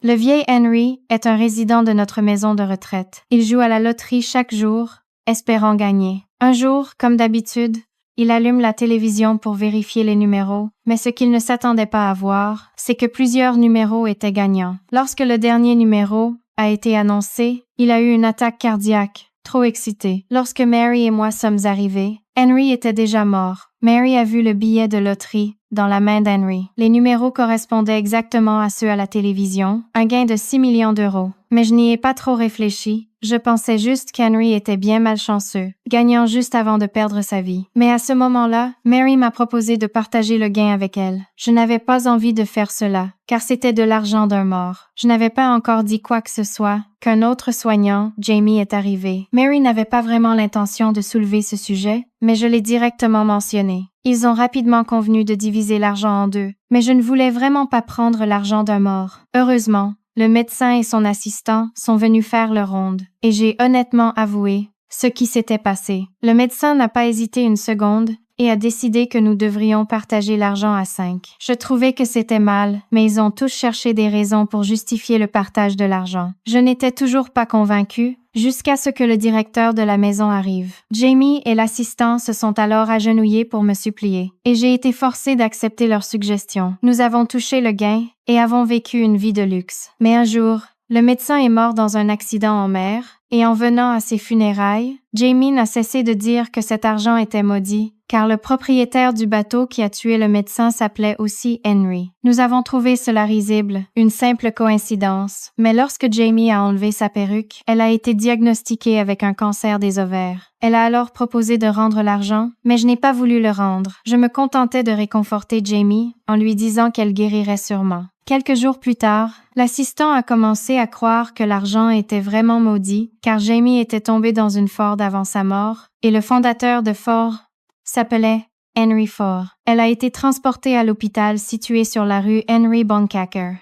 Le vieil Henry est un résident de notre maison de retraite. Il joue à la loterie chaque jour, espérant gagner. Un jour, comme d'habitude, il allume la télévision pour vérifier les numéros, mais ce qu'il ne s'attendait pas à voir, c'est que plusieurs numéros étaient gagnants. Lorsque le dernier numéro a été annoncé, il a eu une attaque cardiaque, trop excité. Lorsque Mary et moi sommes arrivés, Henry était déjà mort. Mary a vu le billet de loterie dans la main d'Henry. Les numéros correspondaient exactement à ceux à la télévision, un gain de 6 millions d'euros. Mais je n'y ai pas trop réfléchi. Je pensais juste qu'Henry était bien malchanceux, gagnant juste avant de perdre sa vie. Mais à ce moment-là, Mary m'a proposé de partager le gain avec elle. Je n'avais pas envie de faire cela, car c'était de l'argent d'un mort. Je n'avais pas encore dit quoi que ce soit, qu'un autre soignant, Jamie, est arrivé. Mary n'avait pas vraiment l'intention de soulever ce sujet, mais je l'ai directement mentionné. Ils ont rapidement convenu de diviser l'argent en deux, mais je ne voulais vraiment pas prendre l'argent d'un mort. Heureusement, le médecin et son assistant sont venus faire leur ronde, et j'ai honnêtement avoué ce qui s'était passé. Le médecin n'a pas hésité une seconde et a décidé que nous devrions partager l'argent à 5. Je trouvais que c'était mal, mais ils ont tous cherché des raisons pour justifier le partage de l'argent. Je n'étais toujours pas convaincue, jusqu'à ce que le directeur de la maison arrive. Jamie et l'assistant se sont alors agenouillés pour me supplier, et j'ai été forcée d'accepter leur suggestion. Nous avons touché le gain et avons vécu une vie de luxe. Mais un jour, le médecin est mort dans un accident en mer, et en venant à ses funérailles, Jamie n'a cessé de dire que cet argent était maudit, car le propriétaire du bateau qui a tué le médecin s'appelait aussi Henry. Nous avons trouvé cela risible, une simple coïncidence, mais lorsque Jamie a enlevé sa perruque, elle a été diagnostiquée avec un cancer des ovaires. Elle a alors proposé de rendre l'argent, mais je n'ai pas voulu le rendre. Je me contentais de réconforter Jamie en lui disant qu'elle guérirait sûrement. Quelques jours plus tard, l'assistant a commencé à croire que l'argent était vraiment maudit, car Jamie était tombé dans une Ford avant sa mort, et le fondateur de Ford s'appelait Henry Ford. Elle a été transportée à l'hôpital situé sur la rue Henry Boncacker.